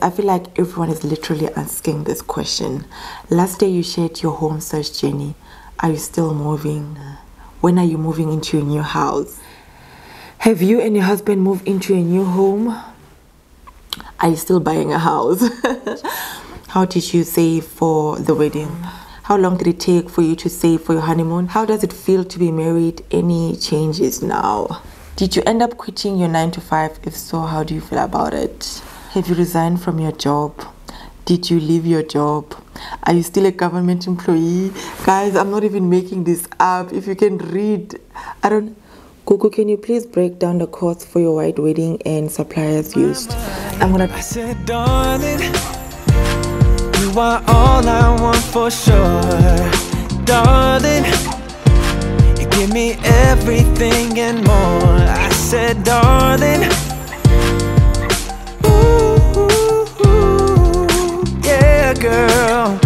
I feel like everyone is literally asking this question. Last day you shared your home search journey. Are you still moving? When are you moving into your new house? Have you and your husband moved into a new home? Are you still buying a house? How did you save for the wedding? How long did it take for you to save for your honeymoon? How does it feel to be married? Any changes now? Did you end up quitting your 9 to 5? If so, how do you feel about it? Have you resigned from your job? Did you leave your job? Are you still a government employee? Guys, I'm not even making this up. If you can read, Google, can you please break down the costs for your white wedding and suppliers used? I said, darling, you are all I want for sure. Darling, you give me everything and more. I said, darling, yeah, girl,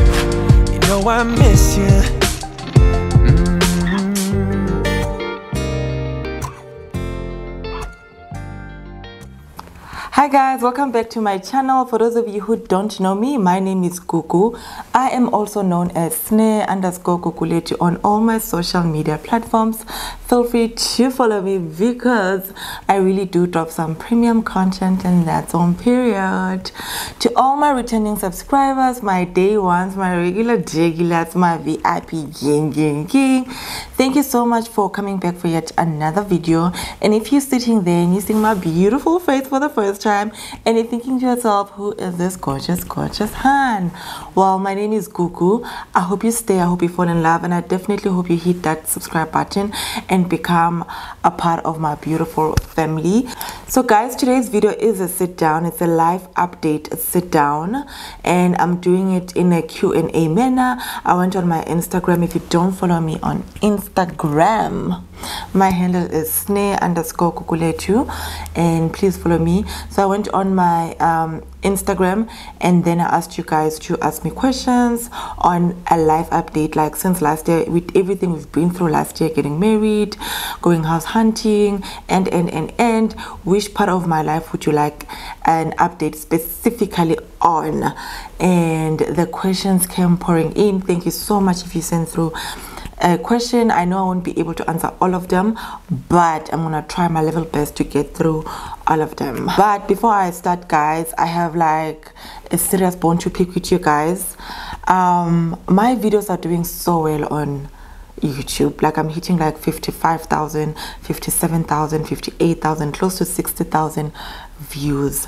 you know I miss you. Hi guys, welcome back to my channel. For those of you who don't know me, my name is Gugu. I am also known as Sneh_Gugulethu on all my social media platforms. Feel free to follow me because I really do drop some premium content, and that's on period. To all my returning subscribers, my day ones, my regular regulars, my VIP gang, thank you so much for coming back for yet another video. And if you're sitting there and you see my beautiful face for the first time and you're thinking to yourself, who is this gorgeous Han? Well, my name is Gugu. I hope you stay, I hope you fall in love, and I definitely hope you hit that subscribe button and become a part of my beautiful family. So guys, today's video is a sit down. It's a live update sit down, and I'm doing it in a Q&A manner. I went on my Instagram. If you don't follow me on Instagram, my handle is Sneh_Gugulethu, and please follow me. So I went on my Instagram, and then I asked you guys to ask me questions on a live update, like since last year, with everything we've been through last year, getting married, going house hunting, and which part of my life would you like an update specifically on? And the questions came pouring in. Thank you so much if you sent through a question. I know I won't be able to answer all of them, but I'm gonna try my level best to get through all of them. But before I start, guys, I have like a serious bone to pick with you guys. My videos are doing so well on YouTube. Like I'm hitting like 55,000, 57,000, 58,000, close to 60,000 views,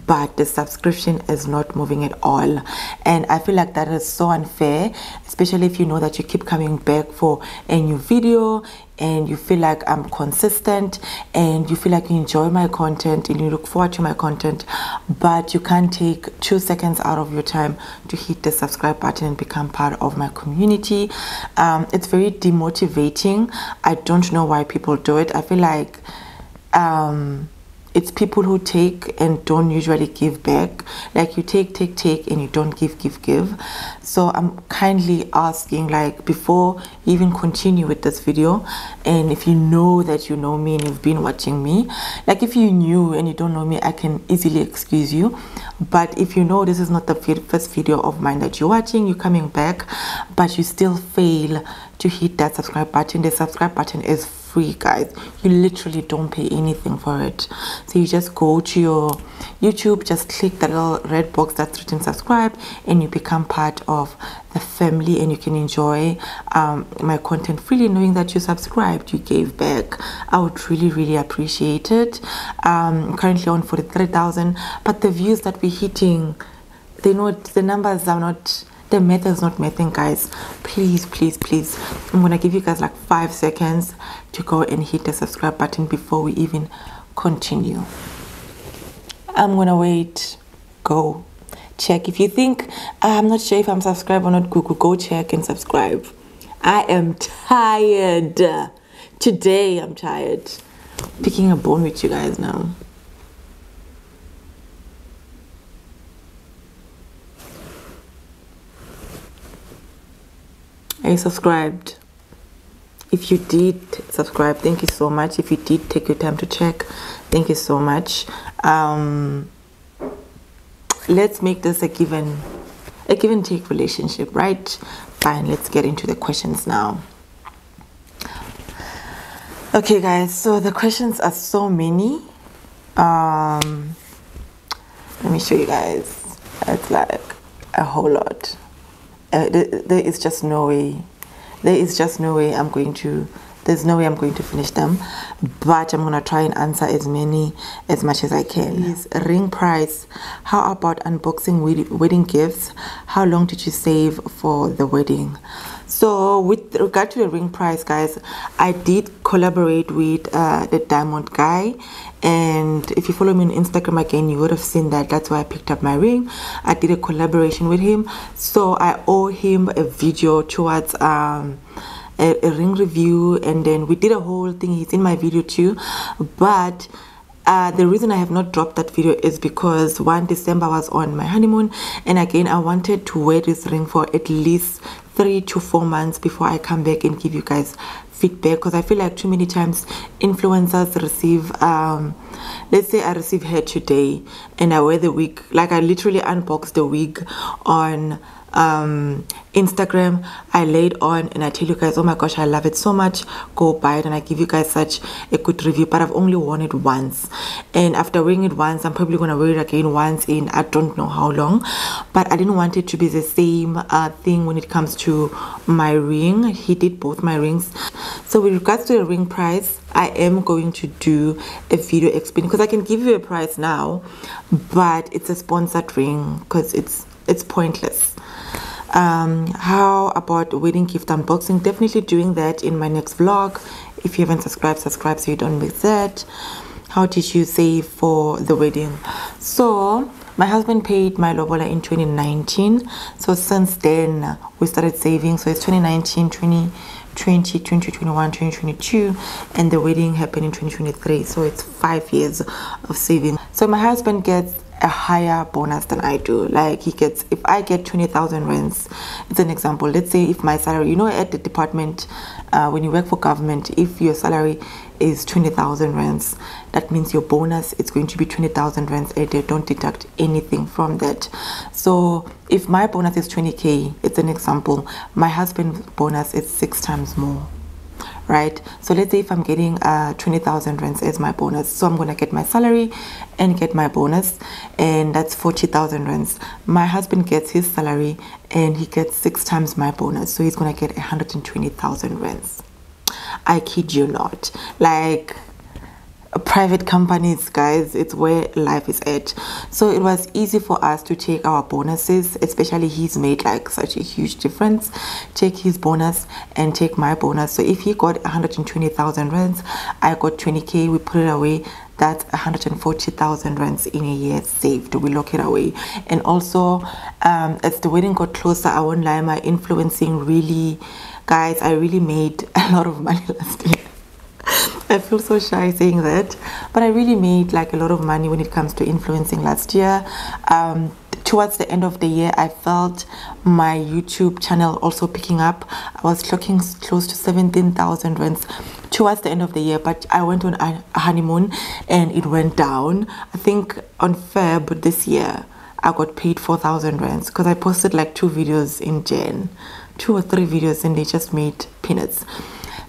but the subscription is not moving at all, and I feel like that is so unfair, especially if you know that you keep coming back for a new video and you feel like I'm consistent and you feel like you enjoy my content and you look forward to my content, but you can't take 2 seconds out of your time to hit the subscribe button and become part of my community. It's very demotivating. I don't know why people do it. I feel like it's people who take and don't usually give back. Like you take and you don't give. So I'm kindly asking, like, before you even continue with this video, and if you know that you know me and you've been watching me, like if you knew and you don't know me, I can easily excuse you. But if you know this is not the first video of mine that you're watching, you're coming back, but you still fail to hit that subscribe button, the subscribe button is free, guys. You literally don't pay anything for it. So you just go to your YouTube, just click that little red box that's written subscribe, and you become part of the family, and you can enjoy my content freely, knowing that you subscribed, you gave back. I would really appreciate it. I'm currently on 43,000, but the views that we're hitting, the numbers are not, the math is not mathing, guys. Please, I'm gonna give you guys like 5 seconds to go and hit the subscribe button before we even continue. I'm gonna wait. Go check. If you think I'm not sure if I'm subscribed or not, Google, go check and subscribe. I am tired today. I'm tired picking a bone with you guys now. Are you subscribed? If you did subscribe, thank you so much. If you did take your time to check, thank you so much. let's make this a give and take relationship, right? Fine, let's get into the questions now. Okay guys, so the questions are so many. Let me show you guys. It's like a whole lot. There is just no way. There's no way I'm going to finish them, but I'm gonna try and answer as much as I can. Please, ring price. How about unboxing wedding gifts? How long did you save for the wedding? So with regard to the ring price, guys, I did collaborate with the diamond guy, and if you follow me on Instagram again, you would have seen that. That's why I picked up my ring. I did a collaboration with him, so I owe him a video towards a ring review, and then we did a whole thing. He's in my video too, but the reason I have not dropped that video is because 1 December was on my honeymoon, and again I wanted to wear this ring for at least 3 to 4 months before I come back and give you guys feedback, because I feel like too many times influencers receive let's say I receive hair today and I wear the wig, like I literally unboxed the wig on Instagram, I laid on and I tell you guys, oh my gosh, I love it so much, go buy it, and I give you guys such a good review, but I've only worn it once, and after wearing it once I'm probably gonna wear it again once in I don't know how long, but I didn't want it to be the same thing when it comes to my ring. He did both my rings. So with regards to the ring price, I am going to do a video explaining, because I can give you a price now, but it's a sponsored ring because it's pointless. How about wedding gift unboxing? Definitely doing that in my next vlog. If you haven't subscribed so you don't miss that. How did you save for the wedding? So my husband paid my lobola in 2019, so since then we started saving. So it's 2019, 2020, 2021, 2022, and the wedding happened in 2023, so it's 5 years of saving. So my husband gets a higher bonus than I do. Like he gets, if I get 20,000 rands, it's an example, let's say if my salary, you know, at the department, when you work for government, if your salary is 20,000 rands, that means your bonus is going to be 20,000 rands a day. Don't deduct anything from that. So if my bonus is 20k, it's an example, my husband's bonus is 6 times more, right? So let's say if I'm getting 20,000 rands as my bonus, so I'm gonna get my salary and get my bonus, and that's 40,000 rands. My husband gets his salary and he gets 6 times my bonus, so he's gonna get 120,000 rands. I kid you not. Like private companies, guys, it's where life is at. So it was easy for us to take our bonuses, especially he's made like such a huge difference. Take his bonus and take my bonus. So if he got 120,000 rands, I got 20k, we put it away, that's 140,000 rands in a year saved. We lock it away. And also as the wedding got closer, I won't lie, my influencing really, guys, I really made a lot of money last year. I feel so shy saying that, but I really made like a lot of money when it comes to influencing last year. Towards the end of the year, I felt my YouTube channel also picking up. I was clocking close to 17,000 rands towards the end of the year, but I went on a honeymoon and it went down. I think on Feb this year, I got paid 4,000 rands because I posted like 2 videos in Jan, 2 or 3 videos, and they just made peanuts.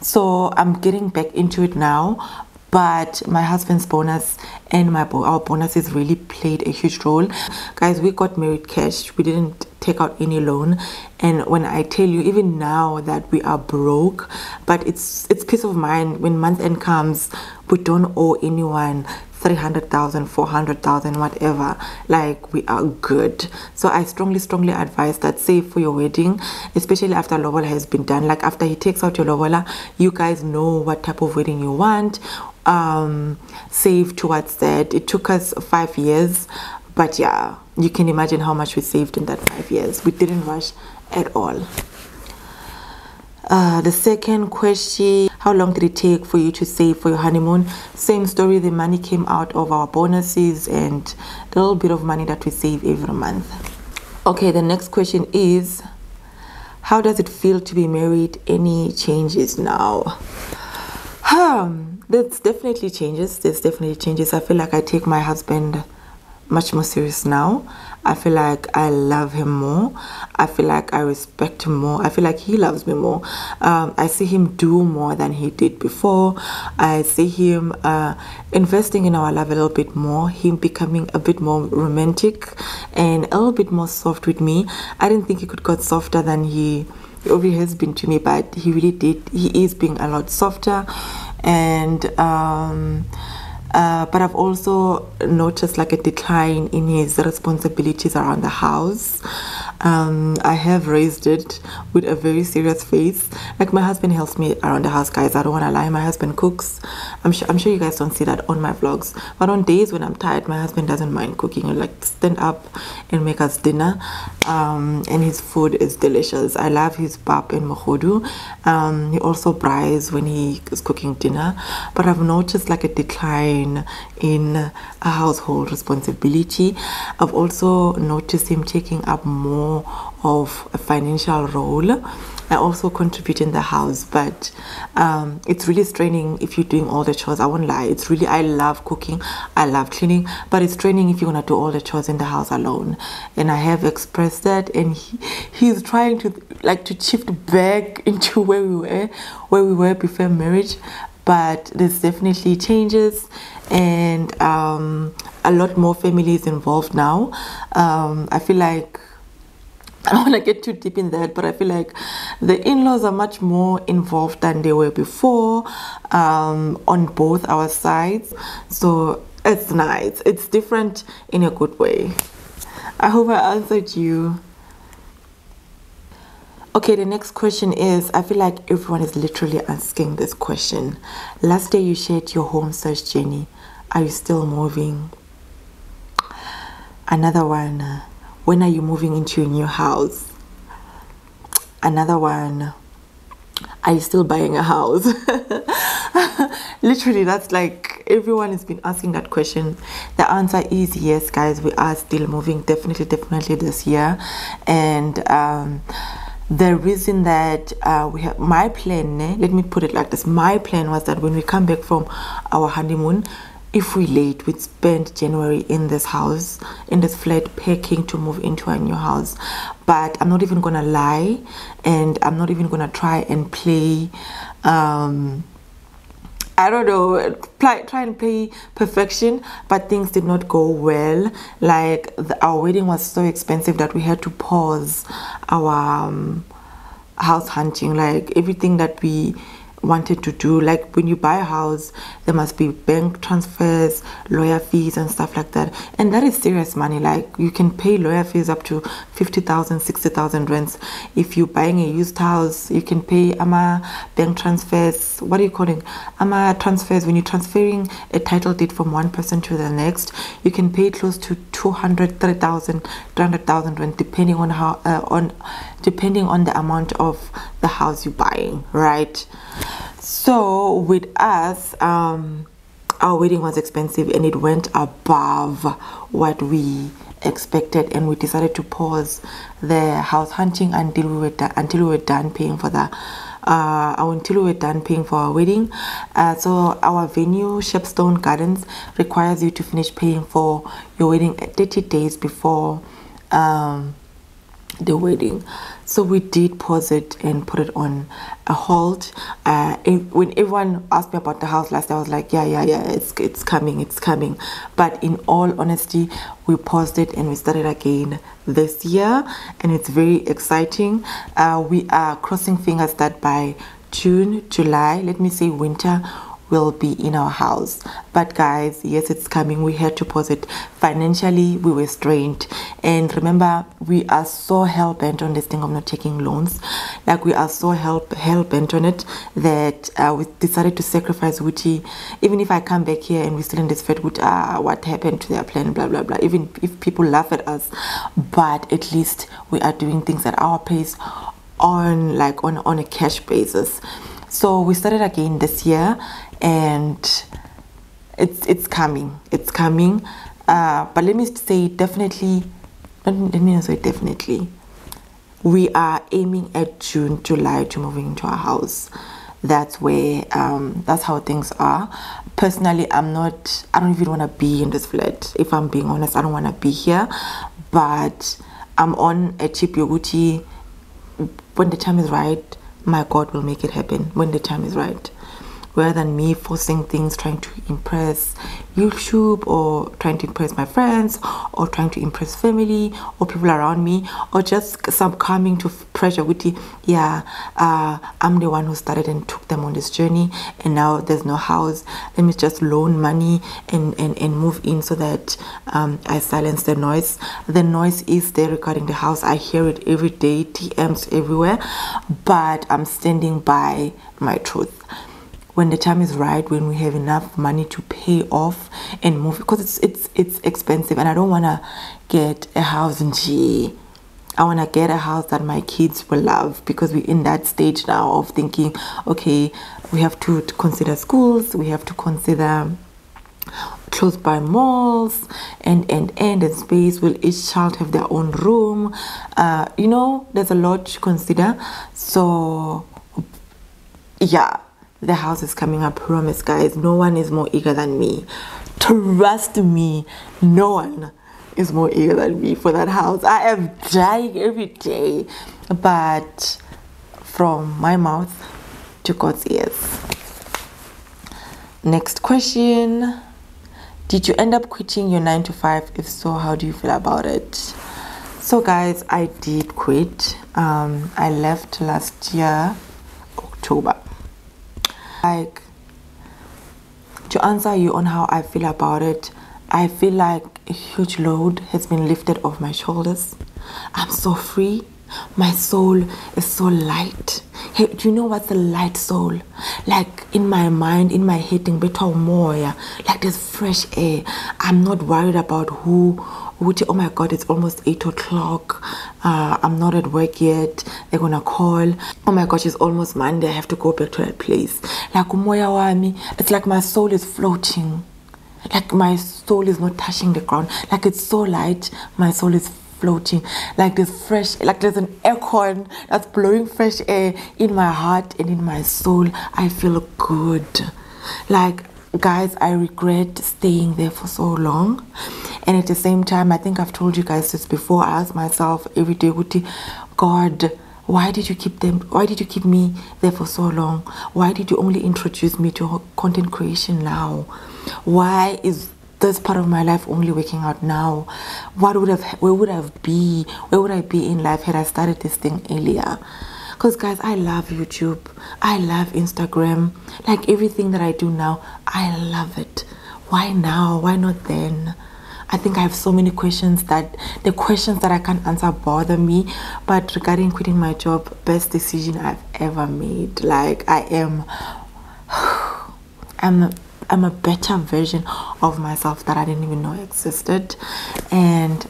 So I'm getting back into it now, but my husband's bonus and our bonuses really played a huge role. Guys, we got married cash. We didn't take out any loan, and when I tell you, even now that we are broke, but it's peace of mind. When month end comes, we don't owe anyone 300,000, 400,000, whatever. Like, we are good. So I strongly advise that save for your wedding, especially after lobola has been done. Like after he takes out your lobola, you guys know what type of wedding you want. Save towards that. It took us 5 years, but yeah, you can imagine how much we saved in that 5 years. We didn't rush at all. The second question, how long did it take for you to save for your honeymoon? Same story, the money came out of our bonuses and the little bit of money that we save every month. Okay, the next question is, how does it feel to be married? Any changes now? There's definitely changes. I feel like I take my husband much more serious now. I feel like I love him more. I feel like I respect him more. I feel like he loves me more. I see him do more than he did before. I see him investing in our love a little bit more, him becoming a bit more romantic and a little bit more soft with me. I didn't think he could get softer than he already has been to me, but he really did. He is being a lot softer. And but I've also noticed like a decline in his responsibilities around the house. I have raised it with a very serious face. Like, my husband helps me around the house, guys. I don't want to lie. My husband cooks. I'm sure you guys don't see that on my vlogs, but on days when I'm tired, my husband doesn't mind cooking. He'll like stand up and make us dinner. And his food is delicious. I love his pap and mohodu. He also braais when he is cooking dinner. But I've noticed like a decline in a household responsibility. I've also noticed him taking up more of a financial role. I also contribute in the house, but it's really straining if you're doing all the chores. I won't lie, it's really, I love cooking, I love cleaning, but it's straining if you're gonna do all the chores in the house alone. And I have expressed that, and he's trying to shift back into where we were before marriage. But there's definitely changes, and a lot more families involved now. I feel like, I don't want to get too deep in that, but I feel like the in-laws are much more involved than they were before, on both our sides. So it's nice. It's different in a good way. I hope I answered you. Okay, the next question is, I feel like everyone is literally asking this question. Last day you shared your home search journey. Are you still moving? Another one. When are you moving into your new house? Another one. Are you still buying a house? Literally, that's like, everyone has been asking that question. The answer is yes, guys. We are still moving, definitely this year. And the reason that we have, my plan, let me put it like this, my plan was that when we come back from our honeymoon, if we late, we'd spend January in this house, in this flat, packing to move into a new house. But I'm not even gonna lie, and I'm not even gonna try and play I don't know, try and play perfection, but things did not go well. Like, our wedding was so expensive that we had to pause our house hunting. Like, everything that we wanted to do, like when you buy a house, there must be bank transfers, lawyer fees and stuff like that, and that is serious money. Like, you can pay lawyer fees up to 50,000, 60,000 rents. If you're buying a used house, you can pay bank transfers, what are you calling transfers, when you're transferring a title deed from one person to the next, you can pay close to 200, 3,000, 300,000 rent, depending on how depending on the amount of the house you're buying, right? So with us, our wedding was expensive and it went above what we expected, and we decided to pause the house hunting until we were done paying for our wedding. So our venue, Shepstone Gardens, requires you to finish paying for your wedding 30 days before the wedding. So we did pause it and put it on a hold. When everyone asked me about the house last year, I was like, yeah, it's coming. But in all honesty, we paused it and we started again this year, and it's very exciting. We are crossing fingers that by June, July, let me say winter, will be in our house. But guys, yes, it's coming. We had to pause it. Financially, we were strained, and remember, we are so hell-bent on this thing of not taking loans. Like, we are so hell-bent on it that we decided to sacrifice Wuti. Even if I come back here and we're still in this fed, what happened to their plan, blah blah blah, even if people laugh at us, but at least we are doing things at our pace, on a cash basis. So we started again this year, and it's coming. But let me say definitely, we are aiming at June, July to moving into our house. That's where that's how things are. Personally, I don't even want to be in this flat. If I'm being honest, I don't want to be here. but I'm on a chip yoguti. When the time is right, my God will make it happen when the time is right. Rather than me forcing things, trying to impress YouTube, or trying to impress my friends, or trying to impress family or people around me, or just succumbing to pressure with I'm the one who started and took them on this journey, and now there's no house. Let me just loan money and move in so that I silence the noise. The noise is there regarding the house. I hear it every day, TMs everywhere, but I'm standing by my truth. When the time is right, when we have enough money to pay off and move, because it's expensive, and I don't want to get a house in G. I want to get a house that my kids will love, because we're in that stage now of thinking, okay, we have to consider schools, we have to consider close by malls and space. Will each child have their own room? There's a lot to consider. So yeah, the house is coming, I promise, guys. No one is more eager than me. Trust me, no one is more eager than me for that house. I am dying every day. But from my mouth to God's ears. Next question. Did you end up quitting your 9 to 5? If so, how do you feel about it? So guys, I did quit. I left last year, October. Like, to answer you on how I feel about it, I feel like a huge load has been lifted off my shoulders. I'm so free. My soul is so light. Hey, do you know what's a light soul? Like, in my mind, in my head, like there's fresh air. I'm not worried about oh my God, it's almost 8 o'clock. I'm not at work yet. They're gonna call. Oh my gosh, it's almost Monday. I have to go back to that place. Like umoya wami, it's like my soul is floating. Like my soul is not touching the ground. Like it's so light, my soul is floating. Like there's fresh, like there's an aircon that's blowing fresh air in my heart and in my soul. I feel good. Like, guys, I regret staying there for so long. And at the same time, I think I've told you guys this before, I ask myself every day, God, why did you keep me there for so long? Why did you only introduce me to content creation now? Why is this part of my life only working out now? Where would I be in life had I started this thing earlier? Because guys, I love YouTube, I love Instagram, like everything that I do now, I love it. Why now? Why not then? I think I have so many questions that the questions that I can't answer bother me. But regarding quitting my job, best decision I've ever made. Like, I'm a better version of myself that I didn't even know existed. And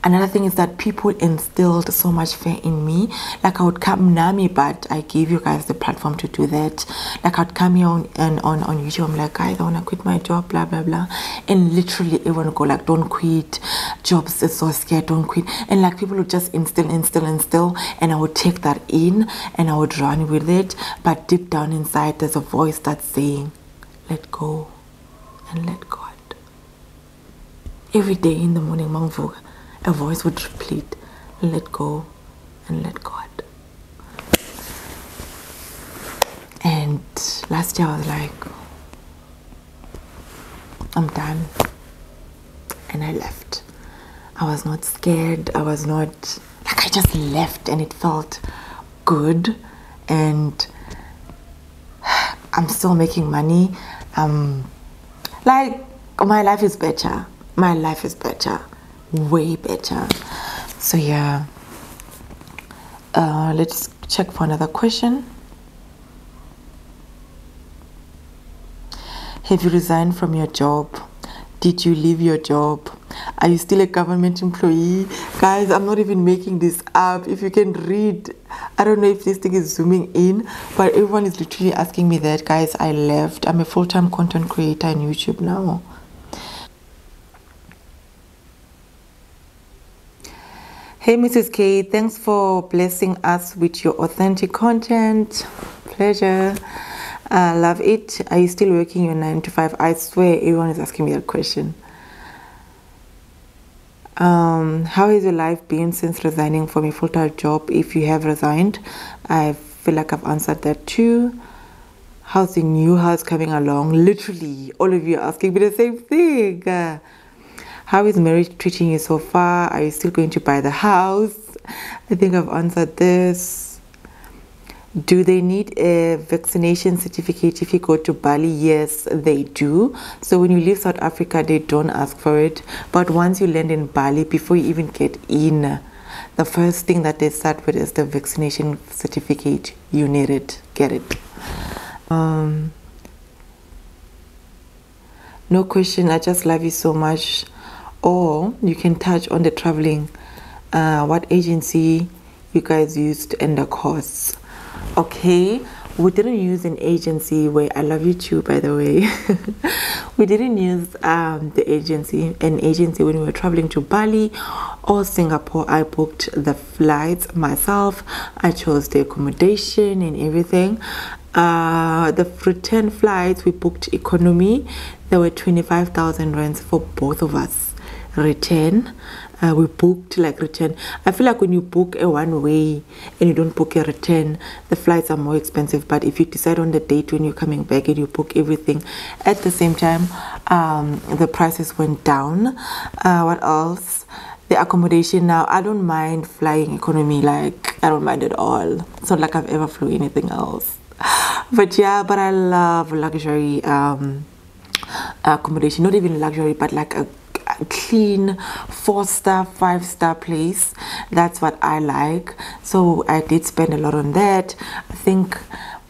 another thing is that people instilled so much fear in me. Like, I would come Nami, but I gave you guys the platform to do that. Like, I'd come here on YouTube, I'm like, guys, I want to quit my job, blah blah blah, and literally everyone would go like, don't quit, jobs is so scared, don't quit. And like, people would just instill, and I would take that in and I would run with it. But deep down inside, there's a voice that's saying, let go and let God. Every day in the morning, Mangvuga, a voice would repeat, let go and let God. And last year I was like, I'm done. And I left. I was not scared. I was not, like, I just left and it felt good. And I'm still making money. Like, my life is better. My life is better. Way better. So yeah, let's check for another question. Have you resigned from your job? Did you leave your job? Are you still a government employee? Guys, I'm not even making this up. If you can read, I don't know if this thing is zooming in, but everyone is literally asking me that. Guys, I left. I'm a full-time content creator on YouTube now. Hey Mrs. K, thanks for blessing us with your authentic content. Pleasure. Love it. Are you still working your 9 to 5? I swear everyone is asking me that question. How has your life been since resigning from a full-time job, if you have resigned? I feel like I've answered that too. How's the new house coming along? Literally, all of you are asking me the same thing. How is marriage treating you so far? Are you still going to buy the house? I think I've answered this. Do they need a vaccination certificate if you go to Bali? Yes, they do. So when you leave South Africa, they don't ask for it. But once you land in Bali, before you even get in, the first thing that they start with is the vaccination certificate. You need it. Get it. No question. I just love you so much. Or you can touch on the traveling. What agency you guys used and the costs. Okay, we didn't use an agency where I love you too, by the way. We didn't use an agency when we were traveling to Bali or Singapore. I booked the flights myself. I chose the accommodation and everything. The return flights, we booked economy. There were 25,000 rands for both of us. Return, we booked like return. I feel like when you book a one way and you don't book a return, the flights are more expensive. But if you decide on the date when you're coming back and you book everything at the same time, the prices went down. What else? The accommodation. Now I don't mind flying economy, like I don't mind at all. It's not like I've ever flew anything else. But yeah, but I love luxury accommodation. Not even luxury, but like a clean 4-star 5-star place. That's what I like. So I did spend a lot on that. I think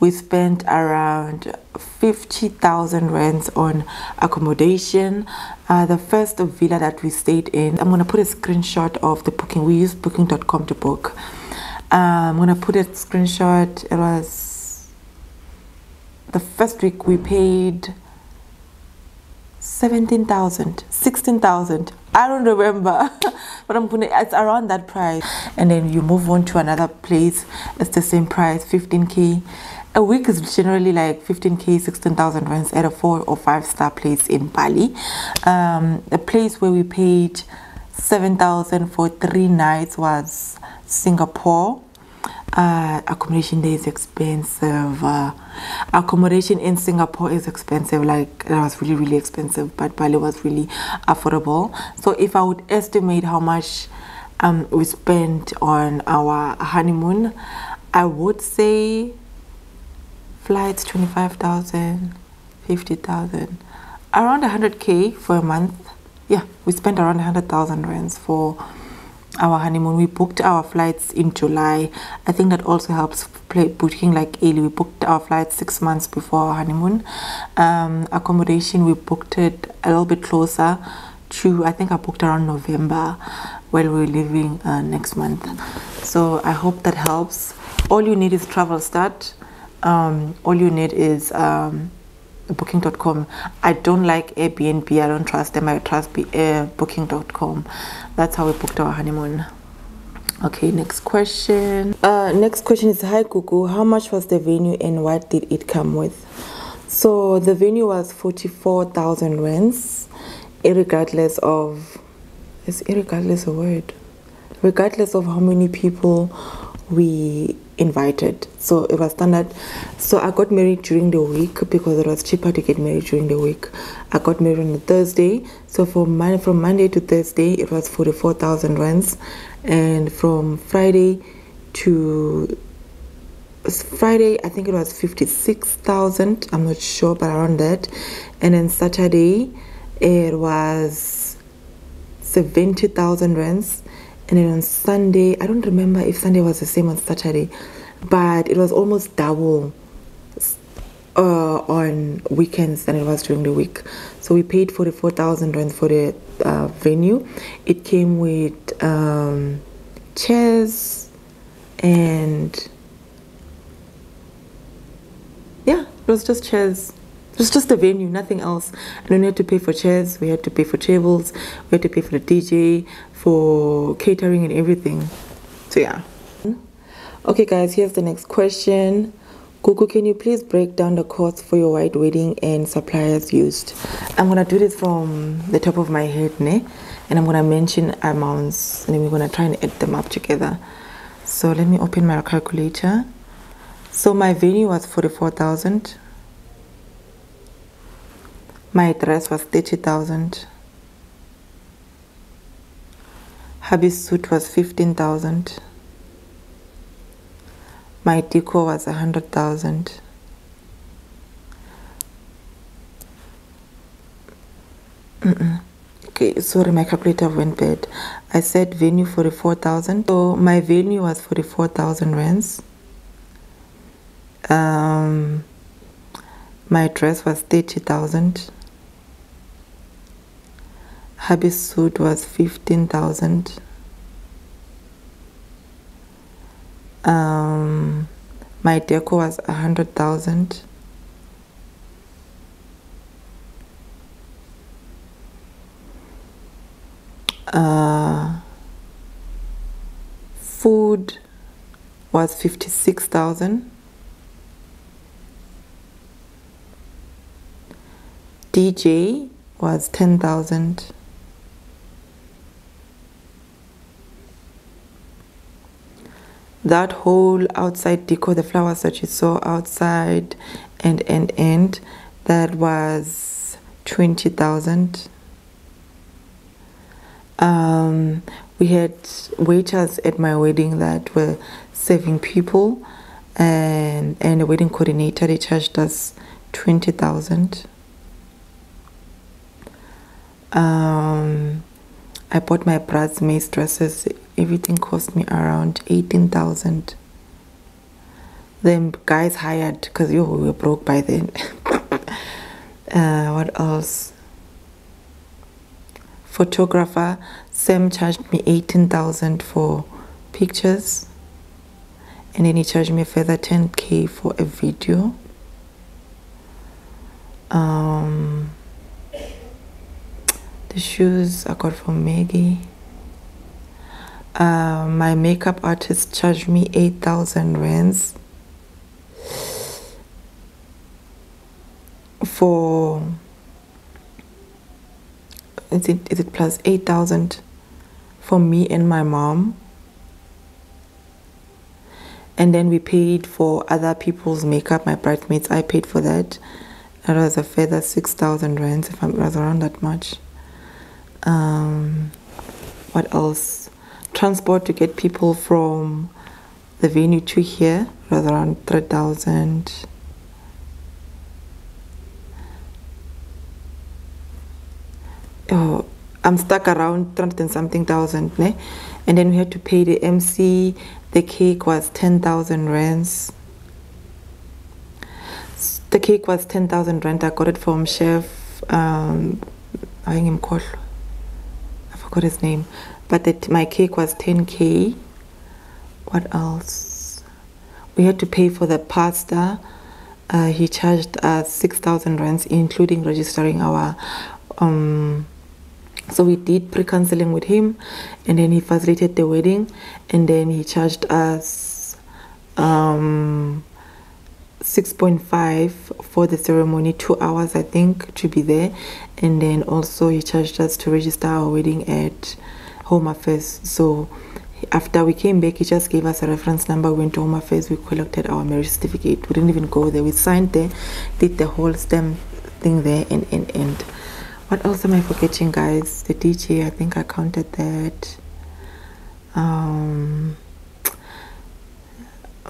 we spent around 50,000 rands on accommodation. The first villa that we stayed in, I'm gonna put a screenshot of the booking. We used booking.com to book. I'm gonna put a screenshot. It was the first week we paid 17,000, 16,000. I don't remember, but it's around that price. And then you move on to another place, it's the same price, 15k. A week is generally like 15k, 16,000 rands at a 4 or 5-star place in Bali. The place where we paid 7,000 for 3 nights was Singapore. Accommodation there is expensive. Accommodation in Singapore is expensive. Like, it was really, really expensive, but Bali was really affordable. So if I would estimate how much we spent on our honeymoon, I would say flights 25,000, 50,000, around 100k for a month. Yeah, we spent around 100,000 rands for our honeymoon. We booked our flights in July. I think that also helps booking like early. We booked our flights 6 months before our honeymoon. Accommodation, we booked it a little bit closer to, I think I booked around November while we were leaving next month. So I hope that helps. All you need is travel start. All you need is booking.com. I don't like Airbnb. I don't trust them. I trust booking.com. That's how we booked our honeymoon. Okay, next question. Next question is, hi Gugu, how much was the venue and what did it come with? So the venue was 44,000 rands, regardless of how many people we invited. So it was standard. So I got married during the week because it was cheaper to get married during the week. I got married on a Thursday. So from Monday to Thursday, it was 44,000 rands. And from Friday, I think it was 56,000. I'm not sure, but around that. And then Saturday, it was 70,000 rands. And then on Sunday, I don't remember if Sunday was the same on Saturday, but it was almost double on weekends than it was during the week. So we paid 44,000 rands for the venue. It came with chairs and yeah, it was just chairs. It was just a venue, nothing else. And then we had to pay for chairs, we had to pay for tables, we had to pay for the DJ, for catering and everything. So yeah. Okay guys, here's the next question. Gugu, can you please break down the costs for your white wedding and suppliers used? I'm gonna do this from the top of my head, ne? and I'm gonna mention amounts, and then we're gonna try and add them up together. So let me open my calculator. So my venue was 44,000. My dress was 30,000. Hubby's suit was 15,000. My decor was 100,000. Okay, sorry, my calculator went bad. I said venue 44,000. So my venue was 44,000 rands. My dress was 30,000. Hubby's suit was 15,000. My deco was 100,000. Food was 56,000. DJ was 10,000. That whole outside decor, the flowers that you saw outside and that was 20,000. We had waiters at my wedding that were serving people, and the wedding coordinator, they charged us 20,000. I bought my bridesmaids dresses. Everything cost me around 18,000. The guys hired, because we were broke by then. What else? Photographer, Sam charged me 18,000 for pictures, and then he charged me a further 10K for a video. The shoes I got from Maggie. My makeup artist charged me 8,000 rands for, is it plus 8,000 for me and my mom, and then we paid for other people's makeup. My bridesmaids, I paid for that. That was a further 6,000 rands, if it was around that much. What else? Transport to get people from the venue to here was around 3,000. Oh, I'm stuck around 300 and something thousand, ne? And then we had to pay the MC. The cake was 10,000 rands. The cake was 10,000 rand. I got it from chef. I forgot his name, but my cake was 10K. What else? We had to pay for the pasta. He charged us 6,000 rands, including registering our. So we did pre-counseling with him, and then he facilitated the wedding, and then he charged us 6.5 for the ceremony, 2 hours I think to be there, and then also he charged us to register our wedding at Home Affairs. So after we came back, he just gave us a reference number. We went to Home Affairs, we collected our marriage certificate. We didn't even go there, we signed there, did the whole stamp thing there, and what else am I forgetting, guys? The DJ, I think I counted that.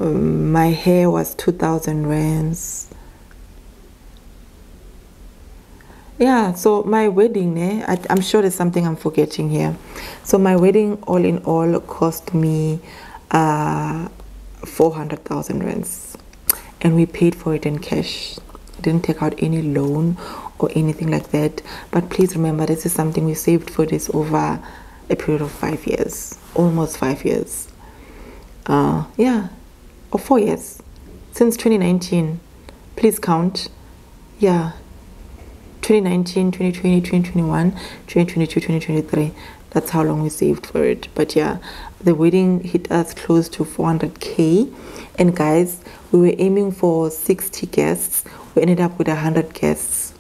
My hair was 2,000 rands. Yeah, so my wedding, I'm sure there's something I'm forgetting here. So my wedding, all in all, cost me 400,000 rands, and we paid for it in cash. Didn't take out any loan or anything like that. But please remember, this is something we saved for this over a period of 5 years, almost 5 years. Yeah, or 4 years, since 2019. Please count. Yeah, 2019, 2020, 2021, 2022, 2023. That's how long we saved for it. But yeah, the wedding hit us close to 400K. And guys, we were aiming for 60 guests. We ended up with 100 guests.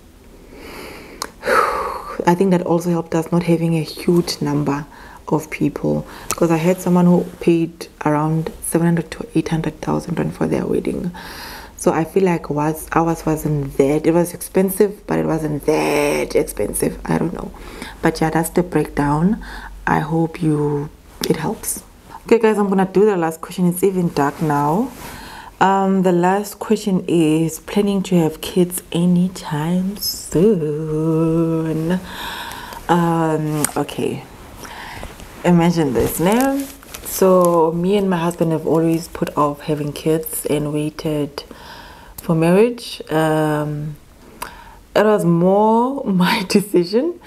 I think that also helped us not having a huge number of people, because I had someone who paid around 700 to 800,000 rand for their wedding. So I feel like ours wasn't that, it was expensive, but it wasn't that expensive. I don't know, but yeah, that's the breakdown. I hope it helps. Okay guys, I'm gonna do the last question. It's even dark now. The last question is, planning to have kids anytime soon? Okay, imagine this now. So me and my husband have always put off having kids and waited for marriage. It was more my decision,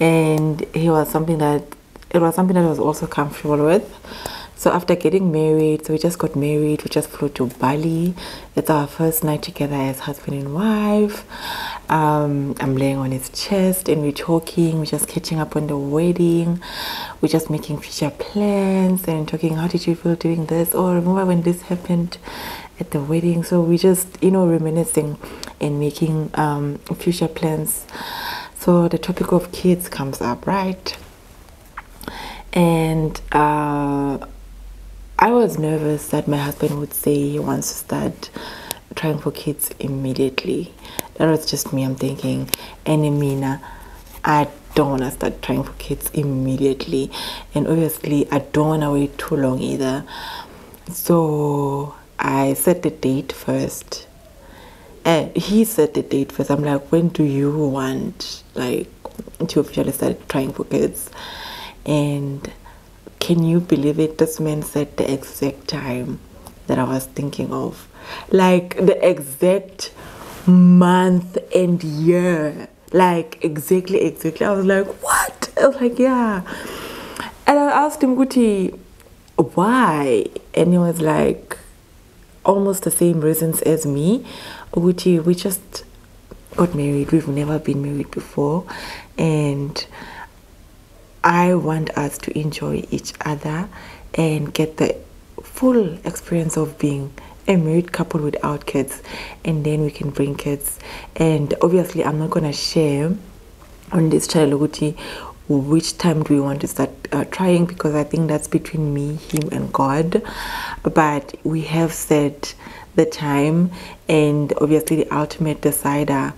and it was something that I was also comfortable with. So after getting married, so we just got married, we just flew to Bali. It's our first night together as husband and wife. I'm laying on his chest and we're talking, we're just catching up on the wedding, we're just making future plans and talking, how did you feel doing this? Or remember when this happened at the wedding? So we just, reminiscing and making future plans. So the topic of kids comes up, right? And I was nervous that my husband would say he wants to start trying for kids immediately. That was just me. I'm thinking, Mina, I don't want to start trying for kids immediately. And obviously, I don't want to wait too long either. So I set the date first. And he set the date first. I'm like, when do you want to officially start trying for kids? And can you believe it? This man said the exact time that I was thinking of. Like the exact month and year. Like exactly. I was like, what? I was like, yeah. And I asked him, Guti, why? And he was like, almost the same reasons as me. Guti, we just got married. We've never been married before. And I want us to enjoy each other and get the full experience of being a married couple without kids, and then we can bring kids. And obviously I'm not gonna share on this channel which time do we want to start trying, because I think that's between me, him and God. But we have set the time, and obviously the ultimate decider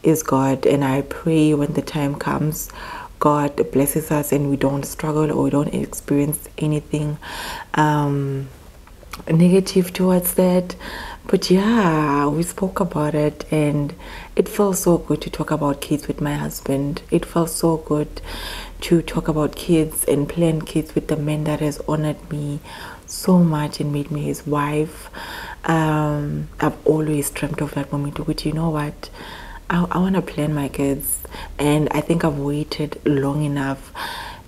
is God. And I pray when the time comes, God blesses us and we don't struggle or we don't experience anything negative towards that. But yeah, we spoke about it and it felt so good to talk about kids with my husband. It felt so good to talk about kids and plan kids with the man that has honored me so much and made me his wife. I've always dreamt of that moment, which, you know what, I want to plan my kids, and I think I've waited long enough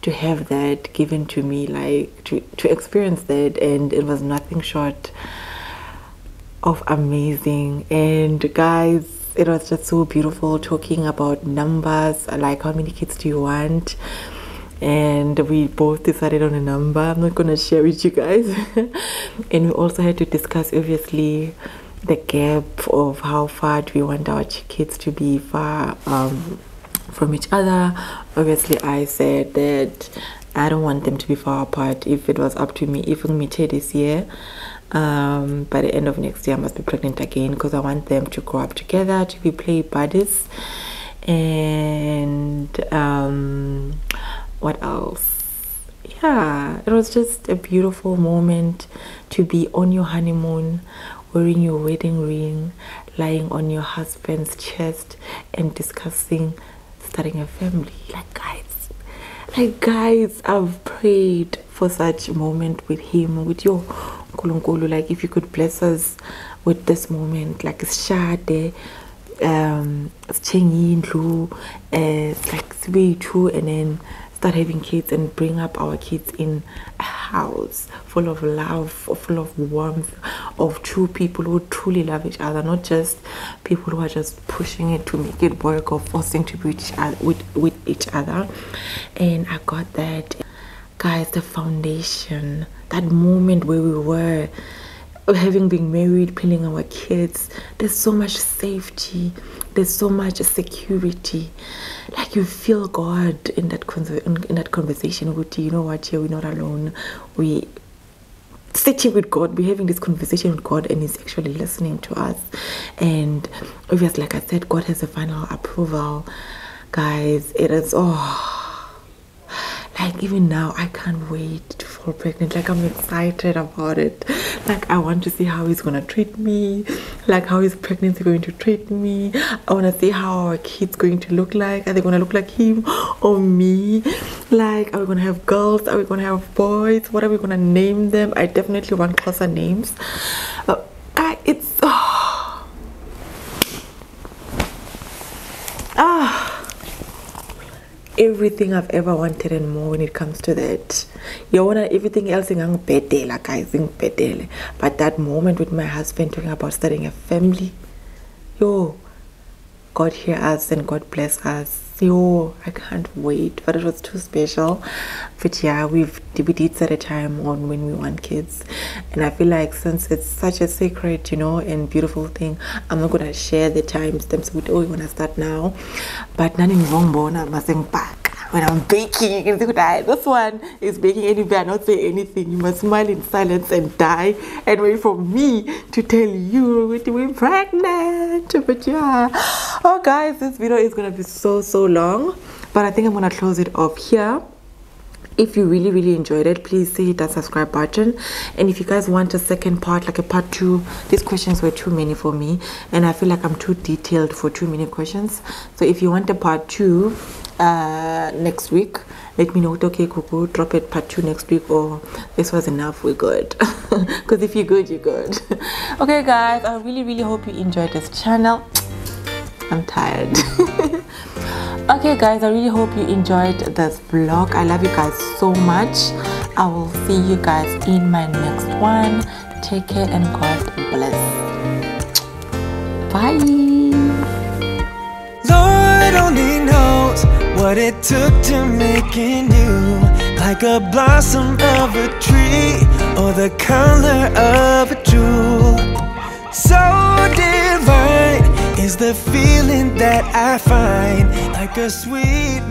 to have that given to me, like to experience that, and it was nothing short of amazing. And guys, it was just so beautiful talking about numbers, like how many kids do you want, and we both decided on a number. I'm not gonna share with you guys. And we also had to discuss, obviously, the gap of how far do we want our kids to be far from each other. Obviously I said that I don't want them to be far apart. If it was up to me, even me this year, by the end of next year I must be pregnant again, because I want them to grow up together, to be play buddies. And what else? Yeah, it was just a beautiful moment to be on your honeymoon, wearing your wedding ring, lying on your husband's chest and discussing starting a family. Like guys, I've prayed for such a moment with him, with your Nkulunkulu. Like, if you could bless us with this moment, like it's shade, it's Chengindlu, it's like Sibitu, and then start having kids and bring up our kids in a house full of love, full of warmth, of two people who truly love each other, not just people who are just pushing it to make it work or forcing to be with each other. And I got that. Guys, the foundation, that moment where we were having been married, planning our kids, there's so much safety, there's so much security. Like you feel God in that conversation with, you know what, here we're not alone. We sitting with God, we're having this conversation with God, and He's actually listening to us. And obviously, like I said, God has a final approval. Guys, it is like even now I can't wait to fall pregnant. Like I'm excited about it. Like I want to see how He's gonna treat me, like how His pregnancy going to treat me. I want to see how our kids going to look like. Are they gonna look like him or me? Like, are we gonna have girls? Are we gonna have boys? What are we gonna name them? I definitely want closer names. It's everything I've ever wanted and more when it comes to that. You wanna everything else in bedela, guys, in bedele. But that moment with my husband talking about starting a family, God hear us and God bless us. I can't wait. But it was too special. But yeah, we did set a time on when we want kids, and I feel like since it's such a sacred, and beautiful thing, I'm not gonna share the timestamps with we wanna start now. But none in wrong bona must back. When I'm baking, you can see that this one is baking anywhere, not say anything. You must smile in silence and die and wait for me to tell you we're pregnant. But yeah, guys, this video is gonna be so long, but I think I'm gonna close it off here. If you really enjoyed it, please hit that subscribe button. And if you guys want a second part, like a part 2, these questions were too many for me, and I feel like I'm too detailed for too many questions. So if you want a part 2 next week, let me know. Okay, Kuku, drop it part 2 next week, or this was enough, we're good. Because if you're good, you're good. Okay guys, I really hope you enjoyed this channel. I'm tired. Okay guys, I really hope you enjoyed this vlog. I love you guys so much. I will see you guys in my next one. Take care and God bless. Bye. Lord only knows what it took to making you like a blossom of a tree or the color of a jewel. So divine is the feeling that I find, like a sweet